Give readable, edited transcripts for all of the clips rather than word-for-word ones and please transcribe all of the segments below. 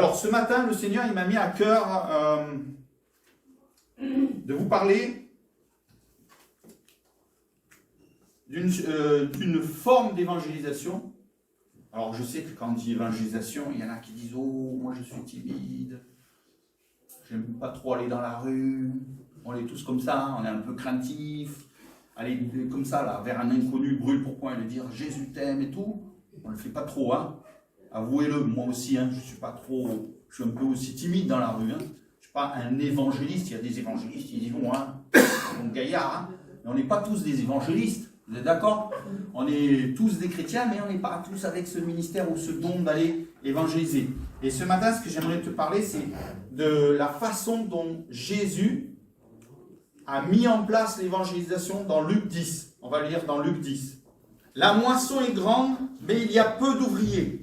Alors, ce matin, le Seigneur, il m'a mis à cœur de vous parler d'une forme d'évangélisation. Alors, je sais que quand on dit évangélisation, il y en a qui disent « Oh, moi je suis timide, j'aime pas trop aller dans la rue, on est tous comme ça, on est un peu craintifs, aller comme ça, là, vers un inconnu, brûle pour point, et lui dire « Jésus t'aime » et tout. On ne le fait pas trop, hein. Avouez-le, moi aussi, hein, je suis un peu aussi timide dans la rue. Hein. Je ne suis pas un évangéliste, il y a des évangélistes qui disent « Hein, mon gaillard, hein. » Mais on n'est pas tous des évangélistes. Vous êtes d'accord? On est tous des chrétiens, mais on n'est pas tous avec ce ministère ou ce don d'aller évangéliser. Et ce matin, ce que j'aimerais te parler, c'est de la façon dont Jésus a mis en place l'évangélisation dans Luc 10. On va le lire dans Luc 10. « La moisson est grande, mais il y a peu d'ouvriers.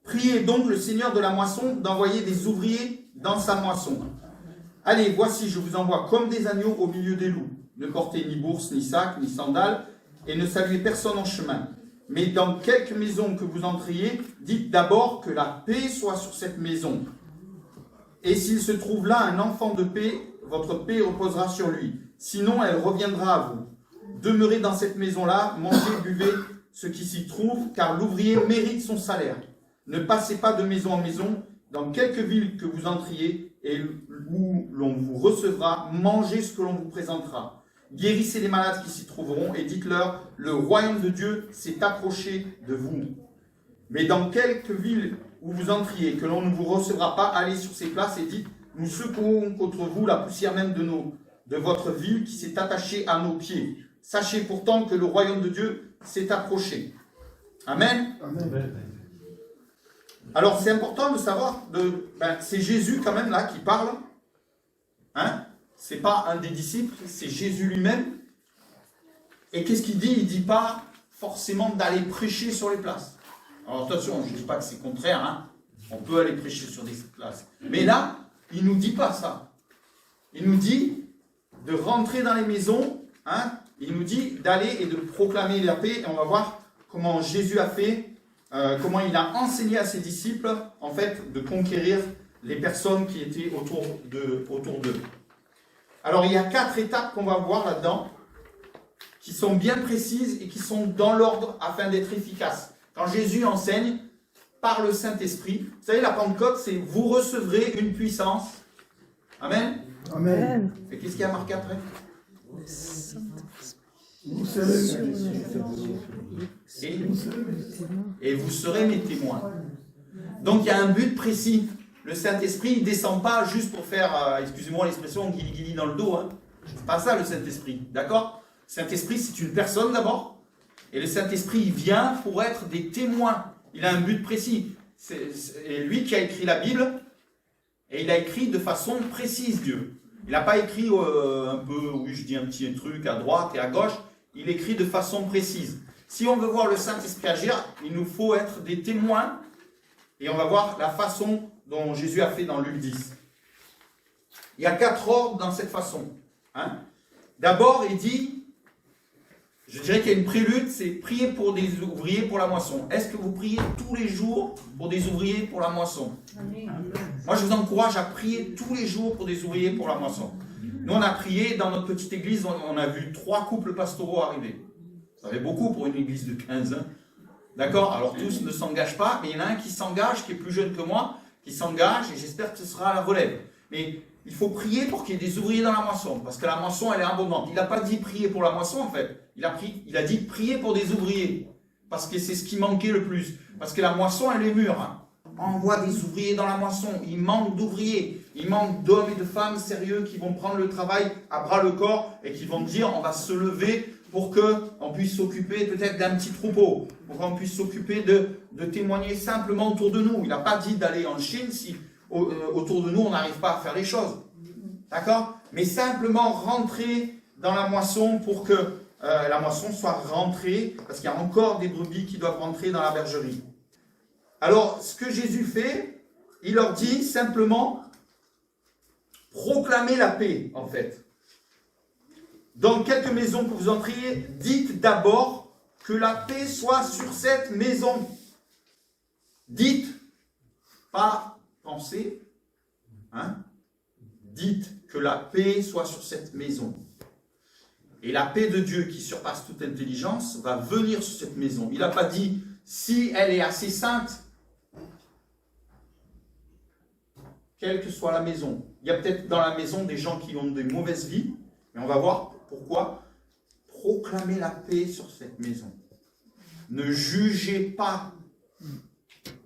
Priez donc le Seigneur de la moisson d'envoyer des ouvriers dans sa moisson. Allez, voici, je vous envoie comme des agneaux au milieu des loups. Ne portez ni bourse, ni sac, ni sandales, et ne saluez personne en chemin. Mais dans quelque maison que vous entriez, dites d'abord que la paix soit sur cette maison. Et s'il se trouve là un enfant de paix, votre paix reposera sur lui. Sinon, elle reviendra à vous. Demeurez dans cette maison-là, mangez, buvez ce qui s'y trouve, car l'ouvrier mérite son salaire. Ne passez pas de maison en maison, dans quelque ville que vous entriez, et où l'on vous recevra, mangez ce que l'on vous présentera. Guérissez les malades qui s'y trouveront et dites-leur, le royaume de Dieu s'est approché de vous. Mais dans quelque ville où vous entriez, que l'on ne vous recevra pas, allez sur ces places et dites, nous secouons contre vous la poussière même de votre ville qui s'est attachée à nos pieds. Sachez pourtant que le royaume de Dieu s'est approché. Amen. Amen. Alors c'est important de savoir, c'est Jésus quand même là qui parle. Hein? C'est pas un des disciples, c'est Jésus lui-même. Et qu'est-ce qu'il dit? Il ne dit pas forcément d'aller prêcher sur les places. Alors attention, je ne dis pas que c'est contraire, hein. On peut aller prêcher sur des places. Mais là, il ne nous dit pas ça. Il nous dit de rentrer dans les maisons, hein. Il nous dit d'aller et de proclamer la paix. Et on va voir comment Jésus a fait, comment il a enseigné à ses disciples, en fait, de conquérir les personnes qui étaient autour d'eux. Alors, il y a 4 étapes qu'on va voir là-dedans, qui sont bien précises et qui sont dans l'ordre afin d'être efficaces. Quand Jésus enseigne par le Saint-Esprit, vous savez, la Pentecôte, c'est « vous recevrez une puissance ». Amen. Amen. Et qu'est-ce qu'il y a marqué après? Et vous serez mes témoins. Donc, il y a un but précis. Le Saint-Esprit, il ne descend pas juste pour faire, excusez-moi l'expression, guili-guili dans le dos. Hein. C'est pas ça le Saint-Esprit, d'accord? Le Saint-Esprit, c'est une personne d'abord. Et le Saint-Esprit, il vient pour être des témoins. Il a un but précis. C'est lui qui a écrit la Bible. Et il a écrit de façon précise, Dieu. Il n'a pas écrit un peu, oui, je dis un petit truc à droite et à gauche. Il écrit de façon précise. Si on veut voir le Saint-Esprit agir, il nous faut être des témoins. Et on va voir la façon dont Jésus a fait dans Luc 10. Il y a 4 ordres dans cette façon. Hein? D'abord, il dit, je dirais qu'il y a une prélude, c'est prier pour des ouvriers pour la moisson. Est-ce que vous priez tous les jours pour des ouvriers pour la moisson? Amen. Moi, je vous encourage à prier tous les jours pour des ouvriers pour la moisson. Nous, on a prié dans notre petite église, on a vu 3 couples pastoraux arriver. Ça fait beaucoup pour une église de 15. Hein? D'accord? Alors, tous ne s'engagent pas, mais il y en a un qui s'engage, qui est plus jeune que moi, qui s'engage, et j'espère que ce sera à la relève. Mais il faut prier pour qu'il y ait des ouvriers dans la moisson, parce que la moisson, elle est abondante. Il n'a pas dit prier pour la moisson, en fait. Il a dit prier pour des ouvriers, parce que c'est ce qui manquait le plus. Parce que la moisson, elle est mûre. Hein. On voit des ouvriers dans la moisson, il manque d'ouvriers, il manque d'hommes et de femmes sérieux qui vont prendre le travail à bras le corps, et qui vont dire, on va se lever pour qu'on puisse s'occuper peut-être d'un petit troupeau, pour qu'on puisse s'occuper de témoigner simplement autour de nous. Il n'a pas dit d'aller en Chine si autour de nous on n'arrive pas à faire les choses. D'accord? Mais simplement rentrer dans la moisson pour que la moisson soit rentrée, parce qu'il y a encore des brebis qui doivent rentrer dans la bergerie. Alors, ce que Jésus fait, il leur dit simplement proclamer la paix, en fait. Dans quelques maisons que vous entriez, dites d'abord que la paix soit sur cette maison. Dites, pas pensez, hein, dites que la paix soit sur cette maison. Et la paix de Dieu qui surpasse toute intelligence va venir sur cette maison. Il n'a pas dit, si elle est assez sainte, quelle que soit la maison. Il y a peut-être dans la maison des gens qui ont des mauvaises vies, mais on va voir pourquoi. Proclamez la paix sur cette maison. Ne jugez pas.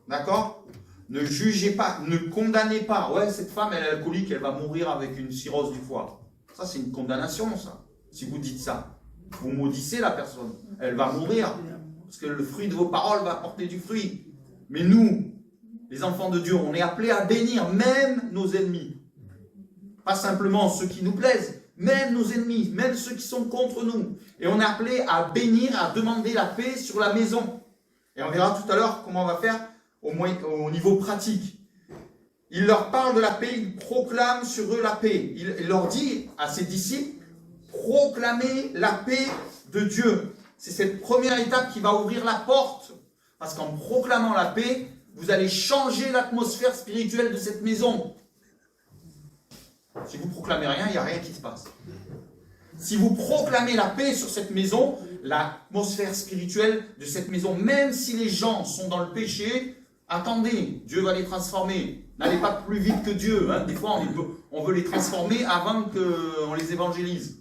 D'accord? Ne jugez pas, ne condamnez pas. Ouais, cette femme, elle est alcoolique, elle va mourir avec une cirrhose du foie. Ça, c'est une condamnation, ça. Si vous dites ça, vous maudissez la personne. Elle va mourir. Parce que le fruit de vos paroles va porter du fruit. Mais nous, les enfants de Dieu, on est appelés à bénir même nos ennemis. Pas simplement ceux qui nous plaisent, même nos ennemis, même ceux qui sont contre nous. Et on est appelés à bénir, à demander la paix sur la maison. Et on verra tout à l'heure comment on va faire au niveau pratique. Il leur parle de la paix, il proclame sur eux la paix. Il leur dit à ses disciples, proclamez la paix de Dieu. C'est cette première étape qui va ouvrir la porte. Parce qu'en proclamant la paix, vous allez changer l'atmosphère spirituelle de cette maison. Si vous proclamez rien, il n'y a rien qui se passe. Si vous proclamez la paix sur cette maison, l'atmosphère spirituelle de cette maison, même si les gens sont dans le péché, attendez, Dieu va les transformer. N'allez pas plus vite que Dieu. Hein. Des fois, on veut les transformer avant qu'on les évangélise.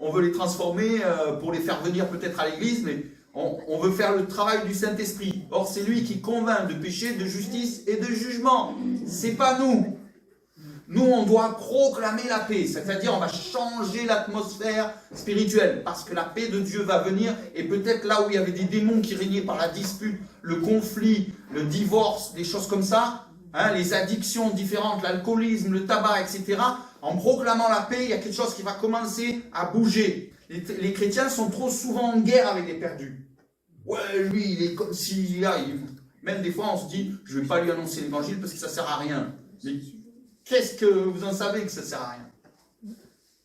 On veut les transformer pour les faire venir peut-être à l'église, mais on veut faire le travail du Saint-Esprit. Or, c'est lui qui convainc de péché, de justice et de jugement. C'est pas nous. Nous, on doit proclamer la paix, c'est-à-dire on va changer l'atmosphère spirituelle, parce que la paix de Dieu va venir, et peut-être là où il y avait des démons qui régnaient par la dispute, le conflit, le divorce, des choses comme ça, hein, les addictions différentes, l'alcoolisme, le tabac, etc., en proclamant la paix, il y a quelque chose qui va commencer à bouger. Les chrétiens sont trop souvent en guerre avec les perdus. Ouais, lui, il est comme si... Même des fois, on se dit, je ne vais pas lui annoncer l'évangile parce que ça ne sert à rien. Mais qu'est-ce que vous en savez que ça ne sert à rien?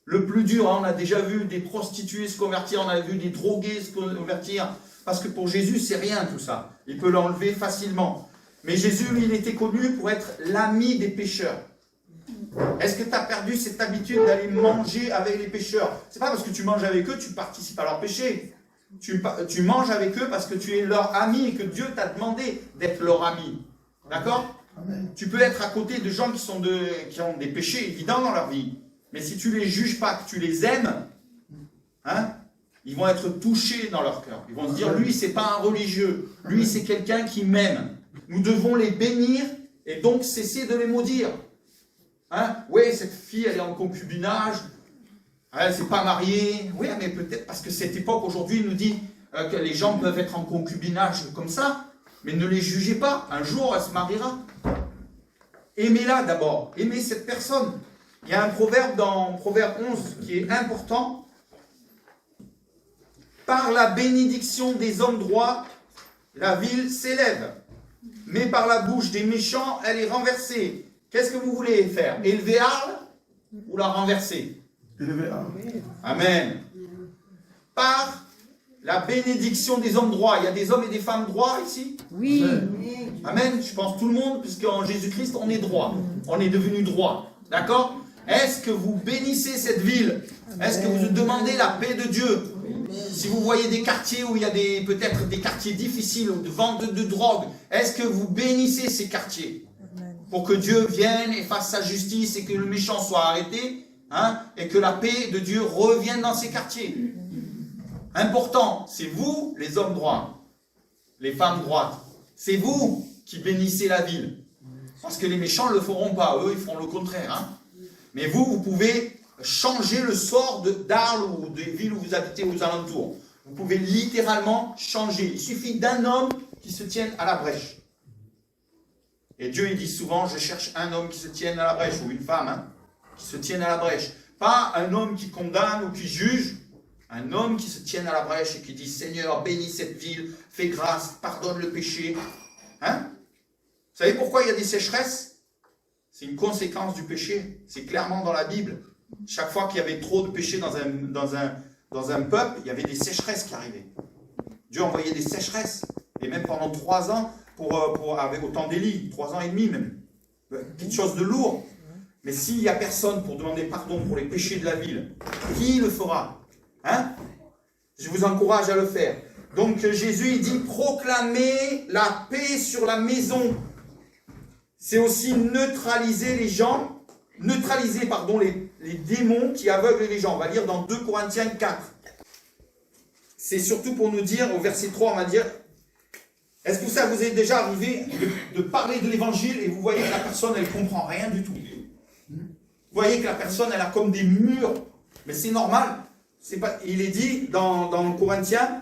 Le plus dur, hein, on a déjà vu des prostituées se convertir, on a vu des drogués se convertir, parce que pour Jésus, c'est rien tout ça. Il peut l'enlever facilement. Mais Jésus, lui, il était connu pour être l'ami des pécheurs. Est-ce que tu as perdu cette habitude d'aller manger avec les pécheurs? C'est pas parce que tu manges avec eux, tu participes à leur péché. Tu manges avec eux parce que tu es leur ami et que Dieu t'a demandé d'être leur ami. D'accord? Tu peux être à côté de gens qui ont des péchés évidents dans leur vie. Mais si tu ne les juges pas, que tu les aimes, hein, ils vont être touchés dans leur cœur. Ils vont se dire, lui, c'est pas un religieux. Lui, c'est quelqu'un qui m'aime. Nous devons les bénir et donc cesser de les maudire. Hein? Oui, cette fille, elle est en concubinage. Elle ne s'est pas mariée. Oui, mais peut-être parce que cette époque, aujourd'hui, nous dit que les gens peuvent être en concubinage comme ça. Mais ne les jugez pas. Un jour, elle se mariera. Aimez-la d'abord. Aimez cette personne. Il y a un proverbe dans Proverbe 11 qui est important. Par la bénédiction des hommes droits, la ville s'élève. Mais par la bouche des méchants, elle est renversée. Qu'est-ce que vous voulez faire? Élever Arles ou la renverser? Élever Arles. Amen. Par la bénédiction des hommes droits. Il y a des hommes et des femmes droits ici? Oui. Amen. Je pense tout le monde, puisqu'en Jésus-Christ, on est droit. On est devenu droit. D'accord? Est-ce que vous bénissez cette ville? Est-ce que vous demandez la paix de Dieu? Si vous voyez des quartiers où il y a peut-être des quartiers difficiles, de vente de drogue, est-ce que vous bénissez ces quartiers? Pour que Dieu vienne et fasse sa justice et que le méchant soit arrêté, hein, et que la paix de Dieu revienne dans ces quartiers. Important, c'est vous, les hommes droits, les femmes droites. C'est vous qui bénissez la ville. Parce que les méchants ne le feront pas, eux, ils feront le contraire. Hein. Mais vous pouvez changer le sort d'Arles ou des villes où vous habitez aux alentours. Vous pouvez littéralement changer. Il suffit d'un homme qui se tienne à la brèche. Et Dieu, il dit souvent, je cherche un homme qui se tienne à la brèche, ou une femme, hein, qui se tienne à la brèche. Pas un homme qui condamne ou qui juge, un homme qui se tienne à la brèche et qui dit, Seigneur, bénis cette ville, fais grâce, pardonne le péché. Hein? Vous savez pourquoi il y a des sécheresses? C'est une conséquence du péché. C'est clairement dans la Bible. Chaque fois qu'il y avait trop de péché dans un peuple, il y avait des sécheresses qui arrivaient. Dieu envoyait des sécheresses. Et même pendant 3 ans, au temps d'Élie, 3 ans et demi même. quelque chose de lourd. Mais s'il n'y a personne pour demander pardon pour les péchés de la ville, qui le fera? Hein? Je vous encourage à le faire. Donc Jésus, il dit, proclamer la paix sur la maison. C'est aussi neutraliser les gens, les démons qui aveuglent les gens. On va lire dans 2 Corinthiens 4. C'est surtout pour nous dire, au verset 3, on va dire, est-ce que ça vous est déjà arrivé de parler de l'évangile et vous voyez que la personne, elle ne comprend rien du tout? Vous voyez que la personne, elle a comme des murs. Mais c'est normal. Il est dit dans le Corinthiens,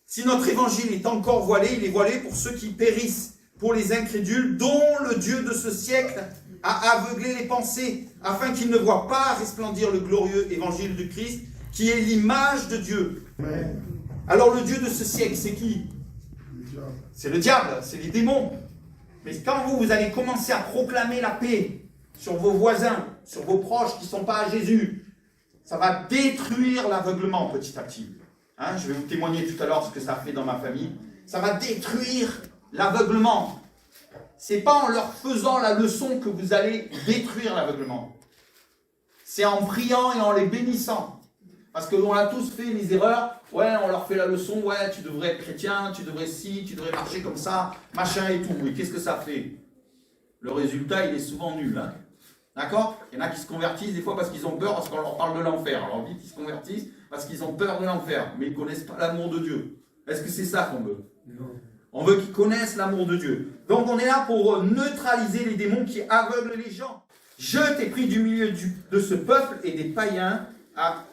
si notre évangile est encore voilé, il est voilé pour ceux qui périssent, pour les incrédules, dont le Dieu de ce siècle a aveuglé les pensées, afin qu'ils ne voient pas resplendir le glorieux évangile de Christ, qui est l'image de Dieu. Amen. Alors le Dieu de ce siècle, c'est qui? C'est le diable, c'est les démons. Mais quand vous allez commencer à proclamer la paix sur vos voisins, sur vos proches qui ne sont pas à Jésus, ça va détruire l'aveuglement petit à petit. Hein, je vais vous témoigner tout à l'heure ce que ça a fait dans ma famille. Ça va détruire l'aveuglement. Ce n'est pas en leur faisant la leçon que vous allez détruire l'aveuglement. C'est en priant et en les bénissant. Parce qu'on a tous fait les erreurs. Ouais, on leur fait la leçon. Ouais, tu devrais être chrétien, tu devrais tu devrais marcher comme ça, machin et tout. Et qu'est-ce que ça fait? Le résultat, il est souvent nul. Hein. D'accord? Il y en a qui se convertissent des fois parce qu'ils ont peur, parce qu'on leur parle de l'enfer. Alors on dit qu'ils se convertissent parce qu'ils ont peur de l'enfer, mais ils ne connaissent pas l'amour de Dieu. Est-ce que c'est ça qu'on veut? Non. On veut qu'ils connaissent l'amour de Dieu. Donc on est là pour neutraliser les démons qui aveuglent les gens. Je t'ai pris du milieu de ce peuple et des païens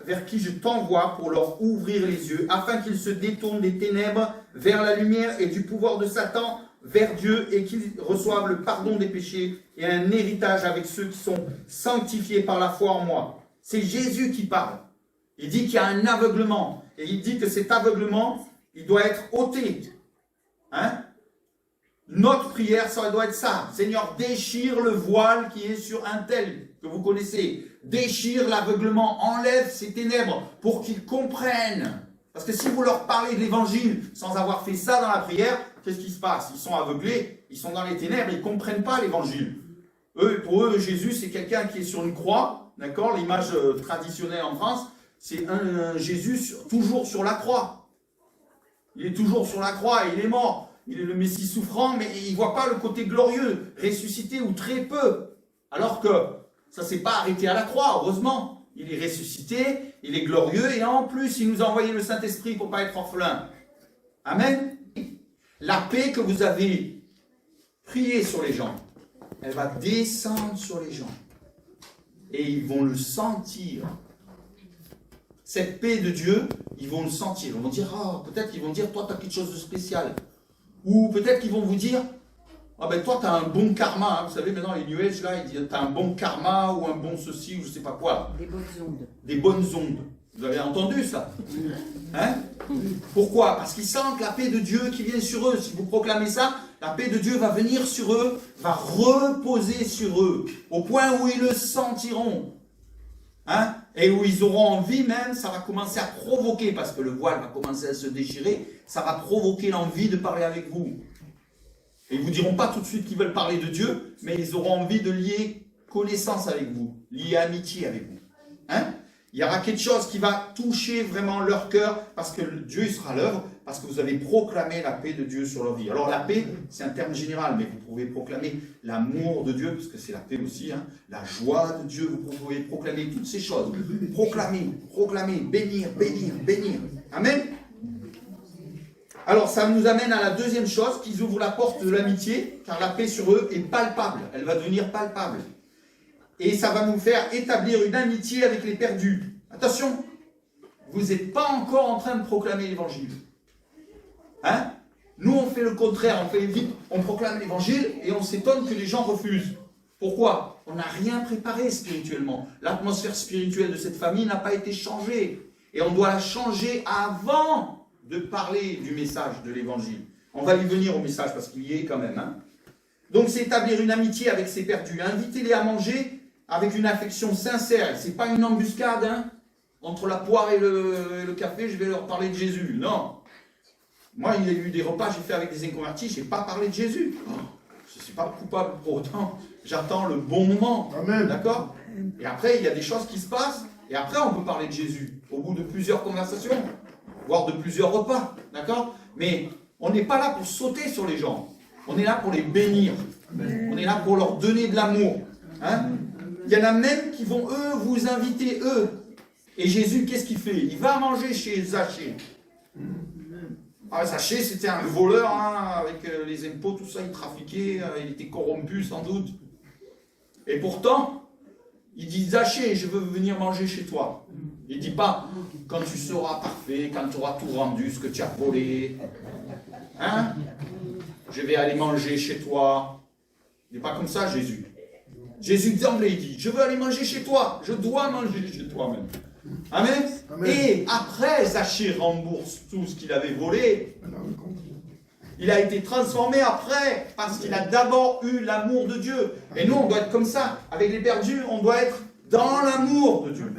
vers qui je t'envoie pour leur ouvrir les yeux, afin qu'ils se détournent des ténèbres vers la lumière et du pouvoir de Satan vers Dieu, et qu'ils reçoivent le pardon des péchés et un héritage avec ceux qui sont sanctifiés par la foi en moi. C'est Jésus qui parle. Il dit qu'il y a un aveuglement, et il dit que cet aveuglement, il doit être ôté. Hein? Notre prière, ça doit être ça. Seigneur, déchire le voile qui est sur un tel que vous connaissez. Déchire l'aveuglement, enlève ces ténèbres pour qu'ils comprennent. Parce que si vous leur parlez de l'évangile sans avoir fait ça dans la prière, qu'est-ce qui se passe? Ils sont aveuglés, ils sont dans les ténèbres, ils ne comprennent pas l'évangile. Pour eux, Jésus, c'est quelqu'un qui est sur une croix, d'accord? L'image traditionnelle en France, c'est un Jésus toujours sur la croix. Il est toujours sur la croix et il est mort. Il est le Messie souffrant, mais il ne voit pas le côté glorieux, ressuscité ou très peu. Alors que ça ne s'est pas arrêté à la croix, heureusement. Il est ressuscité, il est glorieux, et en plus, il nous a envoyé le Saint-Esprit pour ne pas être orphelin. Amen. La paix que vous avez priée sur les gens, elle va descendre sur les gens. Et ils vont le sentir. Cette paix de Dieu, ils vont le sentir. Ils vont dire, peut-être qu'ils vont dire, toi, tu as quelque chose de spécial. Ou peut-être qu'ils vont vous dire, toi, tu as un bon karma. Hein. Vous savez, maintenant, les New Age, là, ils disent, tu as un bon karma ou un bon ceci, ou je ne sais pas quoi. Des bonnes ondes. Des bonnes ondes. Vous avez entendu ça? Hein? Pourquoi? Parce qu'ils sentent la paix de Dieu qui vient sur eux. Si vous proclamez ça, la paix de Dieu va venir sur eux, va reposer sur eux, au point où ils le sentiront. Hein? Et où ils auront envie même, ça va commencer à provoquer, parce que le voile va commencer à se déchirer, ça va provoquer l'envie de parler avec vous. Et ils ne vous diront pas tout de suite qu'ils veulent parler de Dieu, mais ils auront envie de lier connaissance avec vous, lier amitié avec vous. Hein? Il y aura quelque chose qui va toucher vraiment leur cœur, parce que Dieu sera à l'œuvre, parce que vous avez proclamé la paix de Dieu sur leur vie. Alors la paix, c'est un terme général, mais vous pouvez proclamer l'amour de Dieu, parce que c'est la paix aussi, hein, la joie de Dieu, vous pouvez proclamer toutes ces choses. Proclamer, bénir. Amen. Alors ça nous amène à la deuxième chose, qu'ils ouvrent la porte de l'amitié, car la paix sur eux est palpable, elle va devenir palpable. Et ça va nous faire établir une amitié avec les perdus. Attention, vous n'êtes pas encore en train de proclamer l'évangile. Hein? Nous, on fait le contraire, on proclame l'évangile et on s'étonne que les gens refusent. Pourquoi? On n'a rien préparé spirituellement. L'atmosphère spirituelle de cette famille n'a pas été changée. Et on doit la changer avant de parler du message de l'évangile. On va y venir au message parce qu'il y est quand même. Hein? Donc, c'est établir une amitié avec ces perdus. Invitez-les à manger avec une affection sincère. Ce n'est pas une embuscade. Hein? Entre la poire et le café, je vais leur parler de Jésus. Non. Moi, il y a eu des repas que j'ai fait avec des inconvertis, je n'ai pas parlé de Jésus. ne suis pas coupable pour autant. J'attends le bon moment. Amen. D'accord? Et après, il y a des choses qui se passent. Et après, on peut parler de Jésus. Au bout de plusieurs conversations. Voire de plusieurs repas. D'accord? Mais on n'est pas là pour sauter sur les gens. On est là pour les bénir. On est là pour leur donner de l'amour. Hein? Il y en a même qui vont, eux, vous inviter, eux. Et Jésus, qu'est-ce qu'il fait? Il va manger chez Zachée. Ah, Zachée, c'était un voleur, hein, avec les impôts, tout ça, il trafiquait, il était corrompu, sans doute. Et pourtant, il dit, Zachée, je veux venir manger chez toi. Il ne dit pas, quand tu seras parfait, quand tu auras tout rendu, ce que tu as volé. Hein? Je vais aller manger chez toi. Il n'est pas comme ça, Jésus. Jésus d'emblée, il dit, je veux aller manger chez toi. Je dois manger chez toi même. Amen. Amen. Et après, Zachée rembourse tout ce qu'il avait volé. Il a été transformé après, parce qu'il a d'abord eu l'amour de Dieu. Et nous, on doit être comme ça. Avec les perdus, on doit être dans l'amour de Dieu.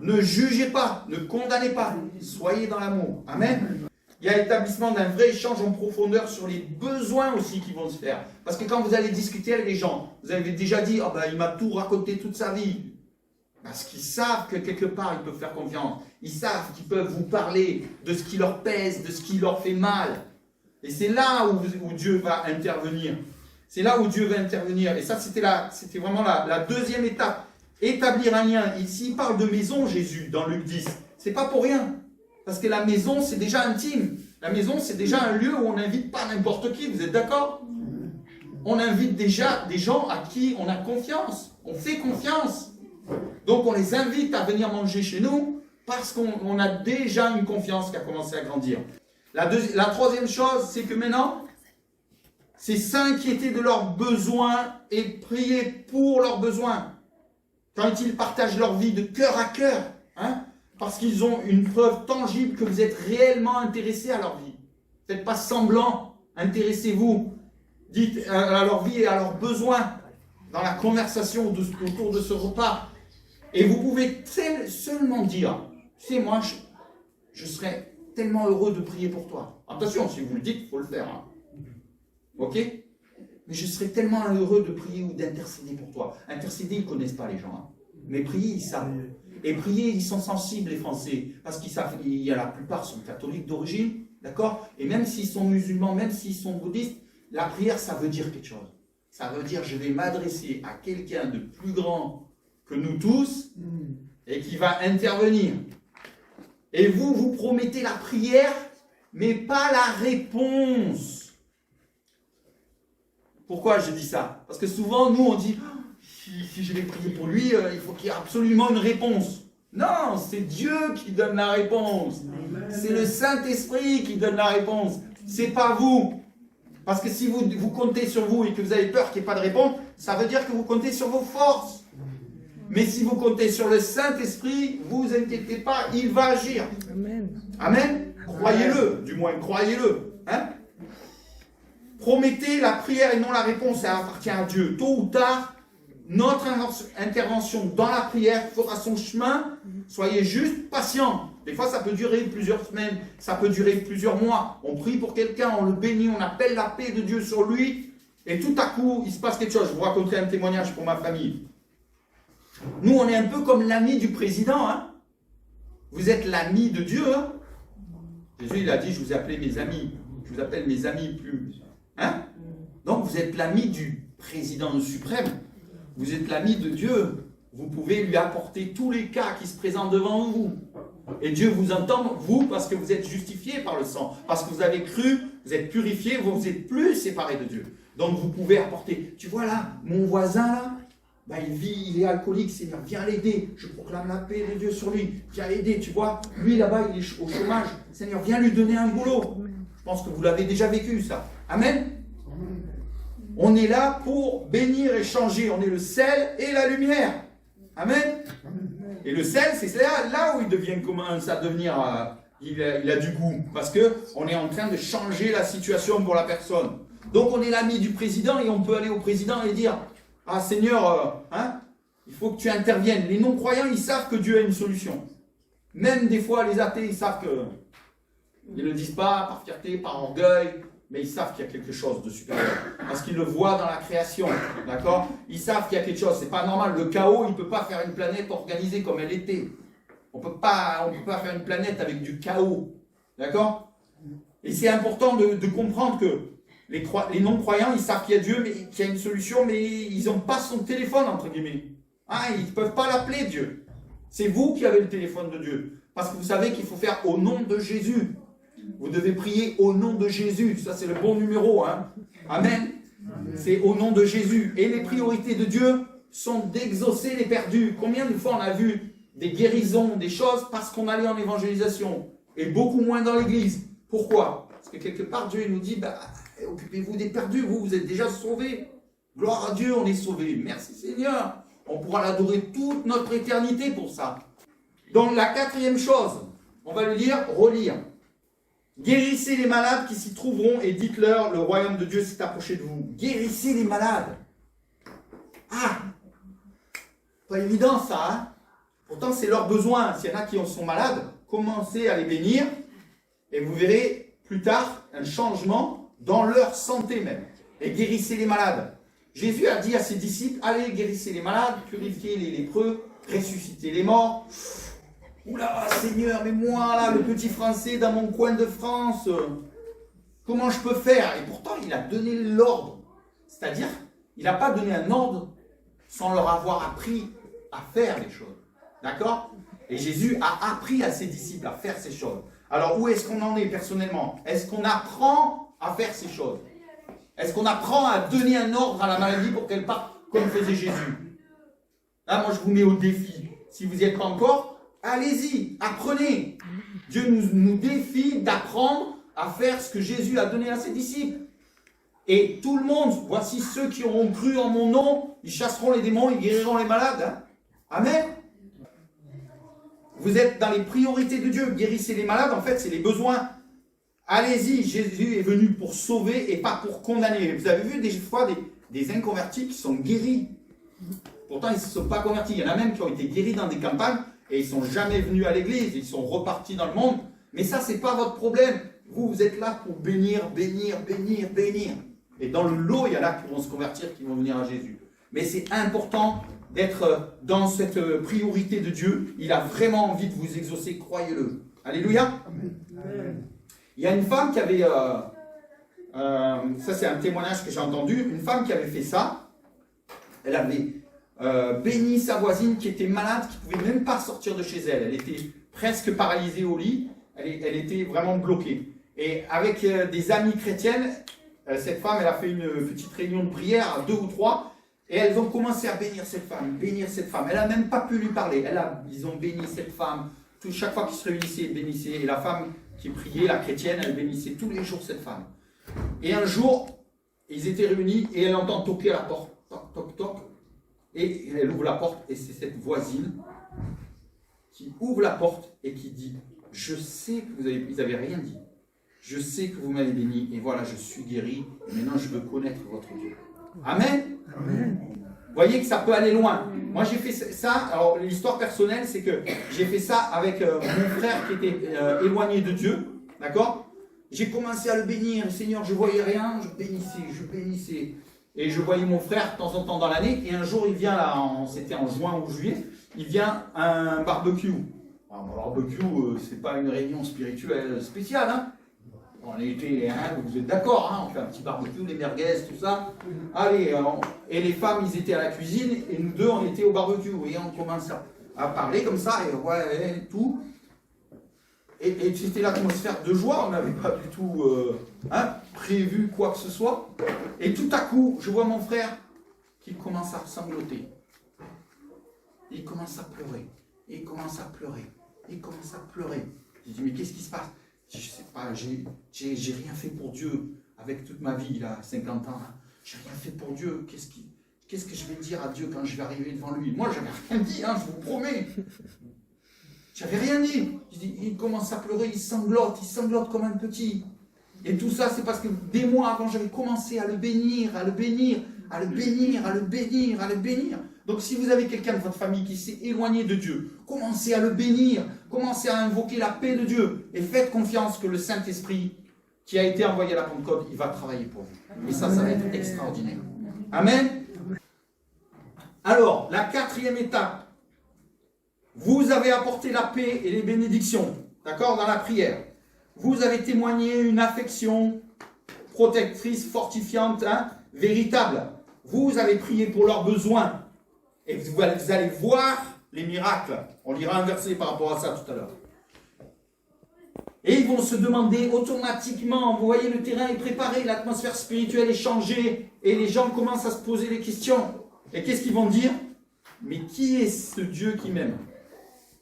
Ne jugez pas, ne condamnez pas. Soyez dans l'amour. Amen. Il y a l'établissement d'un vrai échange en profondeur sur les besoins aussi qui vont se faire. Parce que quand vous allez discuter avec les gens, vous avez déjà dit, oh ben, il m'a tout raconté toute sa vie. Parce qu'ils savent que quelque part, ils peuvent faire confiance. Ils savent qu'ils peuvent vous parler de ce qui leur pèse, de ce qui leur fait mal. Et c'est là où Dieu va intervenir. C'est là où Dieu va intervenir. Et ça, c'était vraiment la deuxième étape. Établir un lien. Ici, il parle de maison, Jésus, dans Luc 10. C'est pas pour rien. Parce que la maison, c'est déjà intime. La maison, c'est déjà un lieu où on n'invite pas n'importe qui. Vous êtes d'accord? On invite déjà des gens à qui on a confiance. On fait confiance. Donc, on les invite à venir manger chez nous parce qu'on a déjà une confiance qui a commencé à grandir. La troisième chose, c'est que maintenant, c'est s'inquiéter de leurs besoins et prier pour leurs besoins. Quand ils partagent leur vie de cœur à cœur, hein, parce qu'ils ont une preuve tangible que vous êtes réellement intéressés à leur vie. Ne faites pas semblant, intéressez-vous. Dites à leur vie et à leurs besoins dans la conversation autour de ce repas. Et vous pouvez seulement dire, tu sais, moi, je serais tellement heureux de prier pour toi. Attention, si vous le dites, il faut le faire. Hein. Ok? Mais je serais tellement heureux de prier ou d'intercéder pour toi. Intercéder, ils ne connaissent pas les gens. Hein. Mais prier, ils savent. Et prier, ils sont sensibles, les Français. Parce qu'ils savent, la plupart sont catholiques d'origine, d'accord? Et même s'ils sont musulmans, même s'ils sont bouddhistes, la prière, ça veut dire quelque chose. Ça veut dire, je vais m'adresser à quelqu'un de plus grand que nous tous, et qui va intervenir. Et vous promettez la prière, mais pas la réponse. Pourquoi je dis ça? Parce que souvent, nous, on dit, si je vais prier pour lui, il faut qu'il y ait absolument une réponse. Non, c'est Dieu qui donne la réponse. C'est le Saint-Esprit qui donne la réponse. C'est pas vous. Parce que si vous comptez sur vous et que vous avez peur qu'il n'y ait pas de réponse, ça veut dire que vous comptez sur vos forces. Mais si vous comptez sur le Saint-Esprit, vous inquiétez pas, il va agir. Amen. Amen. Croyez-le, du moins croyez-le. Hein? Promettez la prière et non la réponse, ça appartient à Dieu. Tôt ou tard, notre intervention dans la prière fera son chemin. Soyez juste patients. Des fois, ça peut durer plusieurs semaines, ça peut durer plusieurs mois. On prie pour quelqu'un, on le bénit, on appelle la paix de Dieu sur lui. Et tout à coup, il se passe quelque chose. Je vous raconterai un témoignage pour ma famille. Nous, on est un peu comme l'ami du président. Hein? Vous êtes l'ami de Dieu. Hein? Jésus, il a dit, je vous ai appelé mes amis. Je vous appelle mes amis plus. Hein? Donc, vous êtes l'ami du président suprême. Vous êtes l'ami de Dieu. Vous pouvez lui apporter tous les cas qui se présentent devant vous. Et Dieu vous entend, vous, parce que vous êtes justifiés par le sang. Parce que vous avez cru, vous êtes purifiés, vous n'êtes plus séparés de Dieu. Donc, vous pouvez apporter. Tu vois là, mon voisin là, bah, il est alcoolique, Seigneur, viens l'aider. Je proclame la paix de Dieu sur lui. Viens l'aider, tu vois. Lui, là-bas, il est au chômage. Seigneur, viens lui donner un boulot. Je pense que vous l'avez déjà vécu, ça. Amen. On est là pour bénir et changer. On est le sel et la lumière. Amen. Et le sel, c'est là où il devient, commence à devenir, il a du goût. Parce qu'on est en train de changer la situation pour la personne. Donc, on est l'ami du président et on peut aller au président et dire, ah Seigneur, il faut que tu interviennes. Les non-croyants, ils savent que Dieu a une solution. Même des fois, les athées, ils savent que... Ils ne le disent pas par fierté, par orgueil. mais ils savent qu'il y a quelque chose de supérieur. Parce qu'ils le voient dans la création, d'accord? Ils savent qu'il y a quelque chose, c'est pas normal. Le chaos, il ne peut pas faire une planète organisée comme elle était. On peut pas faire une planète avec du chaos, d'accord? Et c'est important de comprendre que les non-croyants, ils savent qu'il y a Dieu, mais qu'il y a une solution, mais ils n'ont pas son téléphone, entre guillemets. Ah, ils ne peuvent pas l'appeler Dieu. C'est vous qui avez le téléphone de Dieu. Parce que vous savez qu'il faut faire au nom de Jésus. Vous devez prier au nom de Jésus. Ça, c'est le bon numéro. Hein. Amen. C'est au nom de Jésus. Et les priorités de Dieu sont d'exaucer les perdus. Combien de fois on a vu des guérisons, des choses, parce qu'on allait en évangélisation. Et beaucoup moins dans l'église. Pourquoi? Parce que quelque part, Dieu nous dit, occupez-vous des perdus. Vous êtes déjà sauvés. Gloire à Dieu, on est sauvés. Merci Seigneur. On pourra l'adorer toute notre éternité pour ça. Donc la quatrième chose, on va le lire, relire. Guérissez les malades qui s'y trouveront et dites-leur, le royaume de Dieu s'est approché de vous. Guérissez les malades. Ah, pas évident ça, hein? Pourtant c'est leur besoin. S'il y en a qui sont malades, commencez à les bénir et vous verrez plus tard un changement dans leur santé même. Et guérissez les malades. Jésus a dit à ses disciples, allez guérissez les malades, purifiez les lépreux, ressuscitez les morts. Oula, Seigneur, mais moi là, le petit Français dans mon coin de France, comment je peux faire? Et pourtant, il a donné l'ordre. C'est-à-dire, il n'a pas donné un ordre sans leur avoir appris à faire les choses. D'accord? Et Jésus a appris à ses disciples à faire ces choses. Alors, où est-ce qu'on en est personnellement? Est-ce qu'on apprend à faire ces choses? Est-ce qu'on apprend à donner un ordre à la maladie pour qu'elle parte comme faisait Jésus? Là, moi, je vous mets au défi. Si vous n'y êtes pas encore, allez-y, apprenez. Dieu nous défie d'apprendre à faire ce que Jésus a donné à ses disciples. Et tout le monde, voici ceux qui auront cru en mon nom, ils chasseront les démons, ils guériront les malades. Hein. Amen. Vous êtes dans les priorités de Dieu. Guérissez les malades, en fait, c'est les besoins. Allez-y, Jésus est venu pour sauver et pas pour condamner. Vous avez vu des fois des inconvertis qui sont guéris. Pourtant, ils ne se sont pas convertis. Il y en a même qui ont été guéris dans des campagnes et ils ne sont jamais venus à l'église. Ils sont repartis dans le monde. Mais ça, ce n'est pas votre problème. Vous êtes là pour bénir, bénir, bénir, bénir. Et dans le lot, il y en a qui vont se convertir, qui vont venir à Jésus. Mais c'est important d'être dans cette priorité de Dieu. Il a vraiment envie de vous exaucer, croyez-le. Alléluia. Amen. Il y a une femme qui avait, ça c'est un témoignage que j'ai entendu, une femme qui avait fait ça, elle avait béni sa voisine qui était malade, qui ne pouvait même pas sortir de chez elle, elle était presque paralysée au lit, elle était vraiment bloquée. Et avec des amies chrétiennes, cette femme, elle a fait une petite réunion de prière, 2 ou 3, et elles ont commencé à bénir cette femme. Elle n'a même pas pu lui parler, ils ont béni cette femme, chaque fois qu'ils se réunissaient, ils bénissaient, et la femme qui priait, la chrétienne, elle bénissait tous les jours cette femme. Et un jour, ils étaient réunis et elle entend toquer à la porte. Toc, toc, toc. Et elle ouvre la porte et c'est cette voisine qui ouvre la porte et qui dit « Je sais que ils n'avaient rien dit. Je sais que vous m'avez béni et voilà, je suis guéri. Et maintenant, je veux connaître votre Dieu. » Amen. Amen. Vous voyez que ça peut aller loin. Moi, j'ai fait ça. Alors, l'histoire personnelle, c'est que j'ai fait ça avec mon frère qui était éloigné de Dieu. D'accord? J'ai commencé à le bénir. Seigneur, je ne voyais rien. Je bénissais. Et je voyais mon frère de temps en temps dans l'année. Et un jour, il vient là, c'était en juin ou juillet, il vient à un barbecue. Alors, un barbecue, c'est pas une réunion spirituelle spéciale, hein? On était, vous êtes d'accord, hein, on fait un petit barbecue, les merguez, tout ça. Allez, et les femmes, ils étaient à la cuisine, et nous deux, on était au barbecue. Et on commence à parler comme ça, et ouais, tout. Et c'était l'atmosphère de joie, on n'avait pas du tout prévu quoi que ce soit. Et tout à coup, je vois mon frère qui commence à sangloter. Il commence à pleurer. Il commence à pleurer. Je dis, mais qu'est-ce qui se passe? Je ne sais pas, j'ai rien fait pour Dieu avec toute ma vie, là, 50 ans. Hein. J'ai rien fait pour Dieu. Qu'est-ce que je vais dire à Dieu quand je vais arriver devant lui? Moi, je n'avais rien dit, hein, je vous promets. J'avais rien dit. Je dis, il commence à pleurer, il sanglote comme un petit. Et tout ça, c'est parce que des mois avant, j'avais commencé à le bénir. Donc si vous avez quelqu'un de votre famille qui s'est éloigné de Dieu, commencez à le bénir, commencez à invoquer la paix de Dieu et faites confiance que le Saint-Esprit qui a été envoyé à la Pentecôte, il va travailler pour vous. Et ça va être extraordinaire. Amen. Alors, la quatrième étape. Vous avez apporté la paix et les bénédictions, d'accord, dans la prière. Vous avez témoigné une affection protectrice, fortifiante, véritable. Vous avez prié pour leurs besoins. Et vous allez voir les miracles. On lira un verset par rapport à ça tout à l'heure. Et ils vont se demander automatiquement, vous voyez, le terrain est préparé, l'atmosphère spirituelle est changée, et les gens commencent à se poser des questions. Et qu'est-ce qu'ils vont dire? Mais qui est ce Dieu qui m'aime?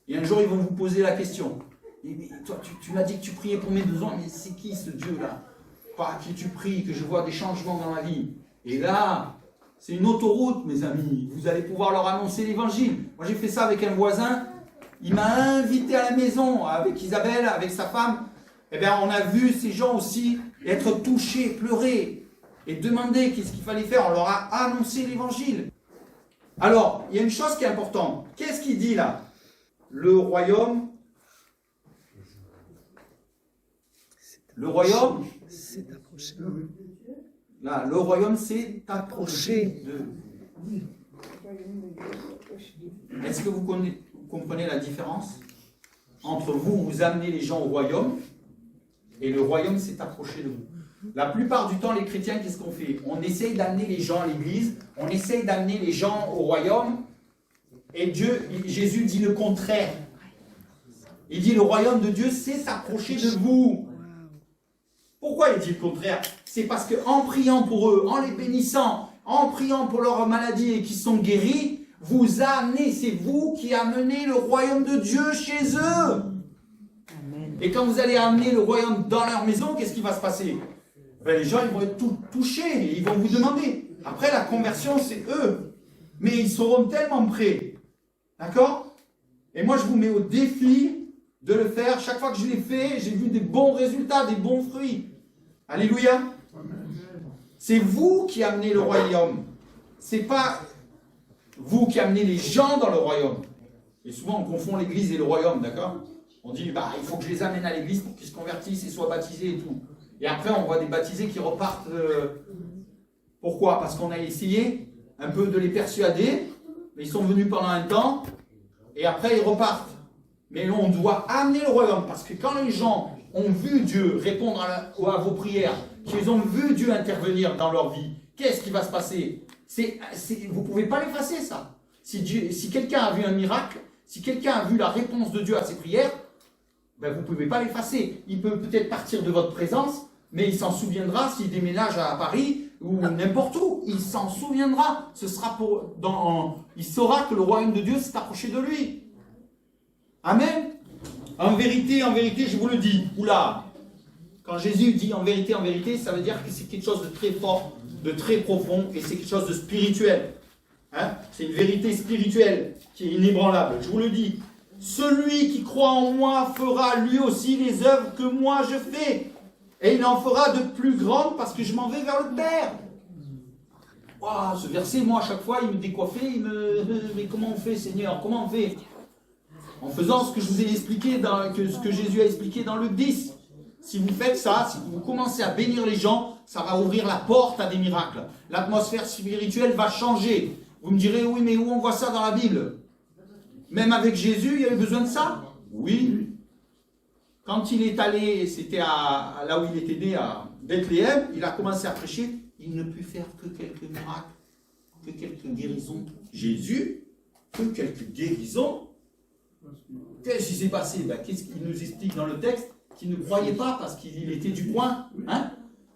Et un jour, ils vont vous poser la question. Et toi, tu m'as dit que tu priais pour mes besoins, mais c'est qui ce Dieu-là? Par qui tu pries, que je vois des changements dans ma vie? Et là, c'est une autoroute, mes amis. Vous allez pouvoir leur annoncer l'évangile. Moi, j'ai fait ça avec un voisin. Il m'a invité à la maison avec Isabelle, avec sa femme. Eh bien, on a vu ces gens aussi être touchés, pleurer et demander qu'est-ce qu'il fallait faire. On leur a annoncé l'évangile. Alors, il y a une chose qui est importante. Qu'est-ce qu'il dit là? Le royaume s'est approché. Là, le royaume s'est approché de... Est-ce que vous comprenez la différence entre vous amenez les gens au royaume et le royaume s'est approché de vous? La plupart du temps, les chrétiens, qu'est-ce qu'on fait? On essaye d'amener les gens à l'église, on essaye d'amener les gens au royaume, et Jésus dit le contraire. Il dit le royaume de Dieu s'est approché de vous. Pourquoi il dit le contraire? C'est parce qu'en priant pour eux, en les bénissant, en priant pour leurs maladies et qui sont guéris, vous amenez, c'est vous qui amenez le royaume de Dieu chez eux. Amen. Et quand vous allez amener le royaume dans leur maison, qu'est-ce qui va se passer? Ben, les gens ils vont être touchés et ils vont vous demander. Après, la conversion, c'est eux. Mais ils seront tellement prêts. D'accord? Et moi, je vous mets au défi de le faire. Chaque fois que je l'ai fait, j'ai vu des bons résultats, des bons fruits. Alléluia. C'est vous qui amenez le royaume. C'est pas vous qui amenez les gens dans le royaume. Et souvent, on confond l'église et le royaume, d'accord? On dit, il faut que je les amène à l'église pour qu'ils se convertissent et soient baptisés et tout. Et après, on voit des baptisés qui repartent. Pourquoi? Parce qu'on a essayé un peu de les persuader, mais ils sont venus pendant un temps, et après, ils repartent. Mais là, on doit amener le royaume, parce que quand les gens ont vu Dieu répondre à vos prières, qu'ils ont vu Dieu intervenir dans leur vie, qu'est-ce qui va se passer? Vous ne pouvez pas l'effacer, ça. Si quelqu'un a vu un miracle, si quelqu'un a vu la réponse de Dieu à ses prières, ben vous ne pouvez pas l'effacer. Il peut peut-être partir de votre présence, mais il s'en souviendra s'il déménage à Paris ou n'importe où. Il s'en souviendra. Il saura que le royaume de Dieu s'est approché de lui. Amen. En vérité, je vous le dis. Oula. Quand Jésus dit en vérité, ça veut dire que c'est quelque chose de très fort, de très profond, et c'est quelque chose de spirituel. C'est une vérité spirituelle qui est inébranlable. Je vous le dis. Celui qui croit en moi fera lui aussi les œuvres que moi je fais. Et il en fera de plus grandes parce que je m'en vais vers le Père. Wow, ce verset, moi, à chaque fois, il me décoiffait. Mais comment on fait, Seigneur? Comment on fait? En faisant ce que je vous ai expliqué, ce que Jésus a expliqué dans Luc 10. Si vous faites ça, si vous commencez à bénir les gens, ça va ouvrir la porte à des miracles. L'atmosphère spirituelle va changer. Vous me direz, oui, mais où on voit ça dans la Bible? Même avec Jésus, il y a eu besoin de ça? Oui. Quand il est allé, c'était là où il était né, à Bethléem, il a commencé à prêcher. Il ne put faire que quelques miracles, que quelques guérisons. Jésus, que quelques guérisons. Qu'est-ce qui s'est passé? Qu'est-ce qu'il nous explique dans le texte? Qu'ils ne croyaient pas parce qu'il était du coin.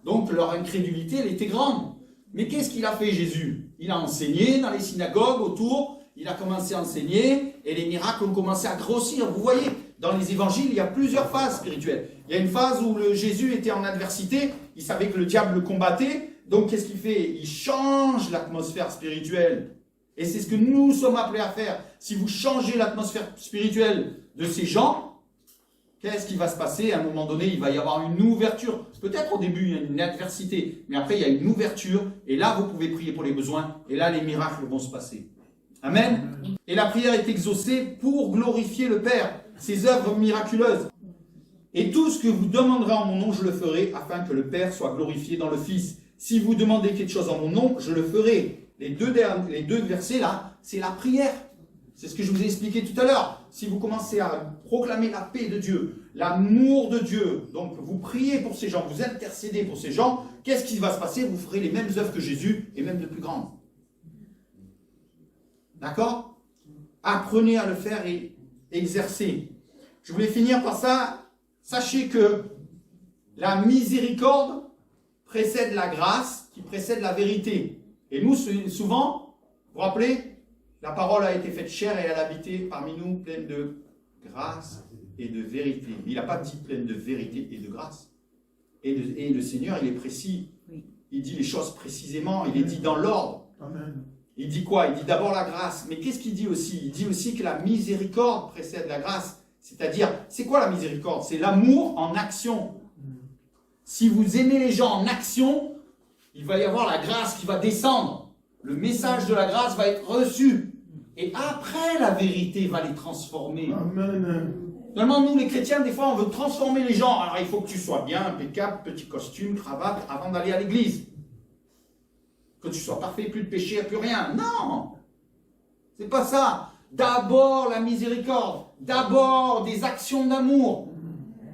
Donc leur incrédulité, elle était grande. Mais qu'est-ce qu'il a fait, Jésus? Il a enseigné dans les synagogues autour. Il a commencé à enseigner et les miracles ont commencé à grossir. Vous voyez, dans les évangiles, il y a plusieurs phases spirituelles. Il y a une phase où Jésus était en adversité, il savait que le diable le combattait, donc qu'est-ce qu'il fait? Il change l'atmosphère spirituelle. Et c'est ce que nous sommes appelés à faire. Si vous changez l'atmosphère spirituelle de ces gens, qu'est-ce qui va se passer? À un moment donné, il va y avoir une ouverture. Peut-être au début, il y a une adversité, mais après, il y a une ouverture, et là, vous pouvez prier pour les besoins, et là, les miracles vont se passer. Amen. Et la prière est exaucée pour glorifier le Père, ses œuvres miraculeuses. Et tout ce que vous demanderez en mon nom, je le ferai, afin que le Père soit glorifié dans le Fils. Si vous demandez quelque chose en mon nom, je le ferai. Les deux versets là, c'est la prière. C'est ce que je vous ai expliqué tout à l'heure. Si vous commencez à proclamer la paix de Dieu, l'amour de Dieu, donc vous priez pour ces gens, vous intercédez pour ces gens, qu'est-ce qui va se passer? Vous ferez les mêmes œuvres que Jésus, et même de plus grandes. D'accord? Apprenez à le faire et exercez. Je voulais finir par ça. Sachez que la miséricorde précède la grâce, qui précède la vérité. Et nous, souvent, vous vous rappelez, la parole a été faite chair et elle a habité parmi nous, pleine de grâce et de vérité. Il n'a pas dit pleine de vérité et de grâce. Et le Seigneur, il est précis. Il dit les choses précisément, il les dit dans l'ordre. Amen. Il dit quoi? Il dit d'abord la grâce. Mais qu'est-ce qu'il dit aussi? Il dit aussi que la miséricorde précède la grâce. C'est-à-dire, c'est quoi la miséricorde? C'est l'amour en action. Si vous aimez les gens en action, il va y avoir la grâce qui va descendre. Le message de la grâce va être reçu. Et après, la vérité va les transformer. Amen. Normalement, nous, les chrétiens, des fois, on veut transformer les gens. Alors, il faut que tu sois bien, impeccable, petit costume, cravate, avant d'aller à l'église. Que tu sois parfait, plus de péché, plus rien. Non! C'est pas ça. D'abord, la miséricorde. D'abord, des actions d'amour.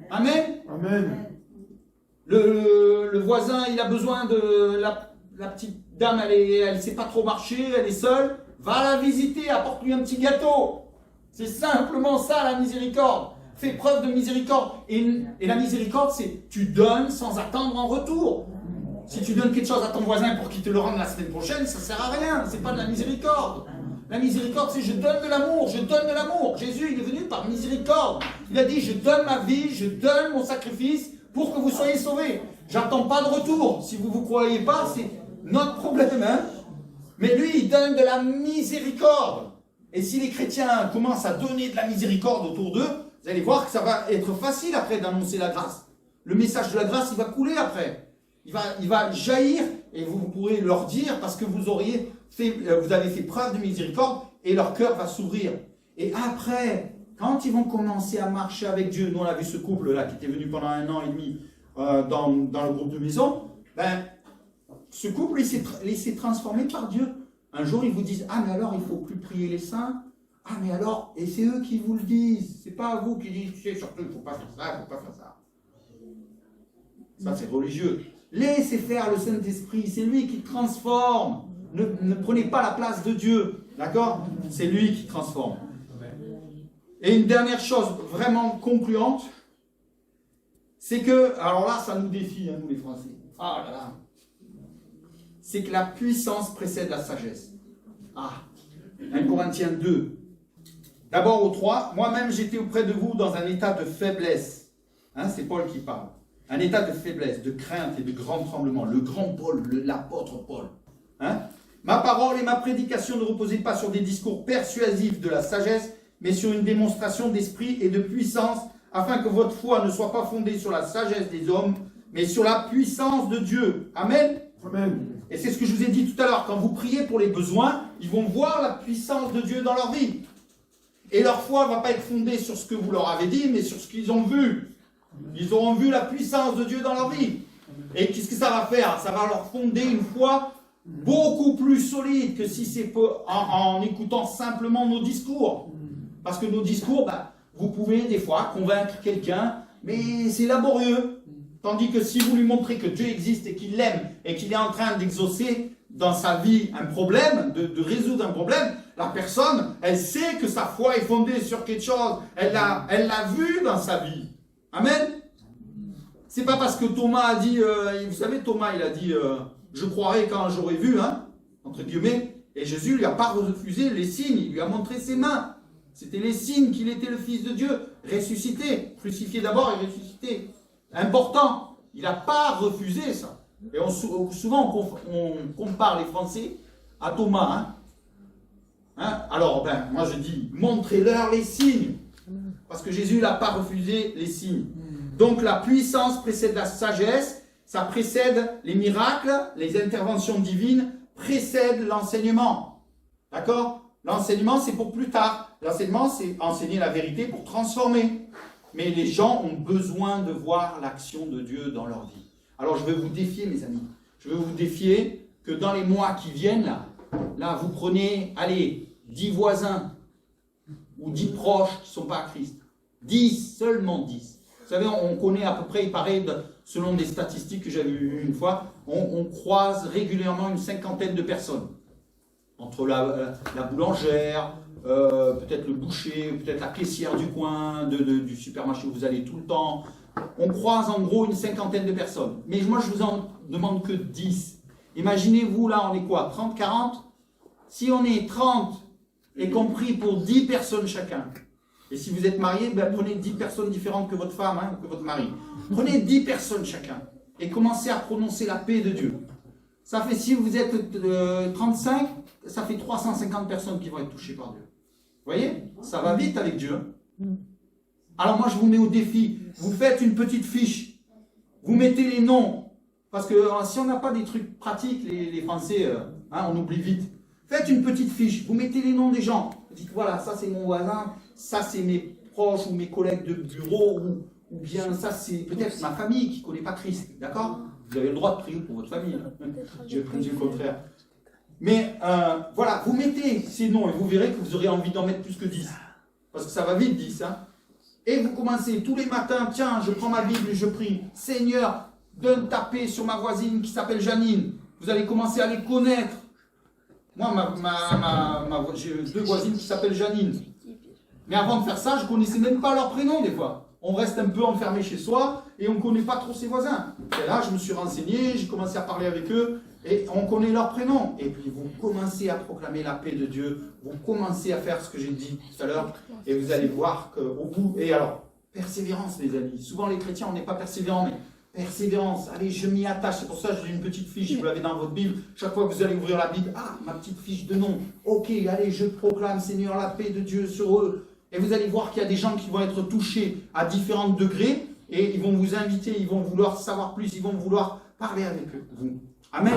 Amen? Amen. Le voisin, il a besoin de... La petite dame, elle ne sait pas trop marcher, elle est seule. Va la visiter, apporte-lui un petit gâteau. C'est simplement ça, la miséricorde. Fais preuve de miséricorde. Et la miséricorde, c'est tu donnes sans attendre en retour. Si tu donnes quelque chose à ton voisin pour qu'il te le rende la semaine prochaine, ça ne sert à rien. C'est pas de la miséricorde. La miséricorde, c'est je donne de l'amour, je donne de l'amour. Jésus, il est venu par miséricorde. Il a dit, je donne ma vie, je donne mon sacrifice pour que vous soyez sauvés. J'attends pas de retour. Si vous ne vous croyez pas, c'est notre problème. Hein? Mais lui, il donne de la miséricorde. Et si les chrétiens commencent à donner de la miséricorde autour d'eux, vous allez voir que ça va être facile après d'annoncer la grâce. Le message de la grâce, il va couler après. Il va jaillir et vous pourrez leur dire parce que vous avez fait preuve de miséricorde et leur cœur va s'ouvrir. Et après, quand ils vont commencer à marcher avec Dieu, nous on a vu ce couple-là qui était venu pendant 1 an et demi dans le groupe de maison, ce couple il s'est transformé par Dieu. Un jour ils vous disent, ah mais alors il ne faut plus prier les saints. Ah mais alors, et c'est eux qui vous le disent, c'est pas vous qui dites, surtout il ne faut pas faire ça, il ne faut pas faire ça. Ça c'est religieux. Laissez faire le Saint-Esprit, c'est lui qui transforme. Ne prenez pas la place de Dieu, d'accord? C'est lui qui transforme. Et une dernière chose vraiment concluante, c'est que, alors là, ça nous défie, hein, nous les Français. Ah là là. C'est que la puissance précède la sagesse. Ah, 1 Corinthiens 2. D'abord au 3, moi-même j'étais auprès de vous dans un état de faiblesse. Hein, c'est Paul qui parle. Un état de faiblesse, de crainte et de grand tremblement. Le grand Paul, l'apôtre Paul. Hein? Ma parole et ma prédication ne reposaient pas sur des discours persuasifs de la sagesse, mais sur une démonstration d'esprit et de puissance, afin que votre foi ne soit pas fondée sur la sagesse des hommes, mais sur la puissance de Dieu. Amen. Amen. Et c'est ce que je vous ai dit tout à l'heure. Quand vous priez pour les besoins, ils vont voir la puissance de Dieu dans leur vie. Et leur foi ne va pas être fondée sur ce que vous leur avez dit, mais sur ce qu'ils ont vu. Ils auront vu la puissance de Dieu dans leur vie. Et qu'est-ce que ça va faire? Ça va leur fonder une foi beaucoup plus solide que si c'est en écoutant simplement nos discours. Parce que nos discours, vous pouvez des fois convaincre quelqu'un, mais c'est laborieux. Tandis que si vous lui montrez que Dieu existe et qu'il l'aime et qu'il est en train d'exaucer dans sa vie un problème, de résoudre un problème, la personne, elle sait que sa foi est fondée sur quelque chose. Elle l'a vu dans sa vie. Amen. C'est pas parce que Thomas a dit, vous savez, Thomas, il a dit, je croirai quand j'aurai vu, hein, entre guillemets, et Jésus lui a pas refusé les signes, il lui a montré ses mains. C'était les signes qu'il était le Fils de Dieu, ressuscité, crucifié d'abord et ressuscité. Important, il n'a pas refusé ça. Et souvent on compare les Français à Thomas. Hein. Alors, moi je dis, montrez-leur les signes. Parce que Jésus n'a pas refusé les signes. Donc la puissance précède la sagesse, ça précède les miracles, les interventions divines, précède l'enseignement. D'accord? L'enseignement, c'est pour plus tard. L'enseignement, c'est enseigner la vérité pour transformer. mais les gens ont besoin de voir l'action de Dieu dans leur vie. Alors je vais vous défier, mes amis. Je vais vous défier que dans les mois qui viennent, là vous prenez, allez, 10 voisins ou 10 proches qui ne sont pas à Christ. 10, seulement 10. Vous savez, on connaît à peu près, il paraît, selon des statistiques que j'avais vues une fois, on croise régulièrement une cinquantaine de personnes. Entre la boulangère, peut-être le boucher, peut-être la caissière du coin, du supermarché où vous allez tout le temps. On croise en gros une cinquantaine de personnes. Mais moi, je vous en demande que 10. Imaginez-vous, là, on est quoi, 30, 40? Si on est 30 et compris pour 10 personnes chacun, et si vous êtes marié, ben, prenez 10 personnes différentes que votre femme, hein, que votre mari. Prenez 10 personnes chacun et commencez à prononcer la paix de Dieu. Ça fait, si vous êtes 35, ça fait 350 personnes qui vont être touchées par Dieu. Vous voyez? Ça va vite avec Dieu. Alors moi, je vous mets au défi. Vous faites une petite fiche. Vous mettez les noms. Parce que si on n'a pas des trucs pratiques, les Français, hein, on oublie vite. Faites une petite fiche. Vous mettez les noms des gens. Vous dites, voilà, ça c'est mon voisin, ça c'est mes proches ou mes collègues de bureau, ou bien ça c'est peut-être ma famille qui ne connaît pas Christ. D'accord? Vous avez le droit de prier pour votre famille. Je dis le contraire. Mais voilà, vous mettez ces noms et vous verrez que vous aurez envie d'en mettre plus que 10. Parce que ça va vite, 10. Hein. Et vous commencez tous les matins, tiens, je prends ma Bible et je prie. Seigneur, donne ta paix sur ma voisine qui s'appelle Janine. Vous allez commencer à les connaître. Moi, j'ai 2 voisines qui s'appellent Janine. Mais avant de faire ça, je ne connaissais même pas leur prénom des fois. On reste un peu enfermé chez soi et on ne connaît pas trop ses voisins. Et là, je me suis renseigné, j'ai commencé à parler avec eux et on connaît leurs prénoms. Et puis, vous commencez à proclamer la paix de Dieu. Vous commencez à faire ce que j'ai dit tout à l'heure et vous allez voir qu'au bout... Et alors, persévérance, les amis. Souvent, les chrétiens, on n'est pas persévérants, mais persévérance. Allez, je m'y attache. C'est pour ça que j'ai une petite fiche. Vous l'avez dans votre Bible. Chaque fois que vous allez ouvrir la Bible, ah, ma petite fiche de nom. Ok, allez, je proclame, Seigneur, la paix de Dieu sur eux. Et vous allez voir qu'il y a des gens qui vont être touchés à différents degrés et ils vont vous inviter, ils vont vouloir savoir plus, ils vont vouloir parler avec vous. Amen.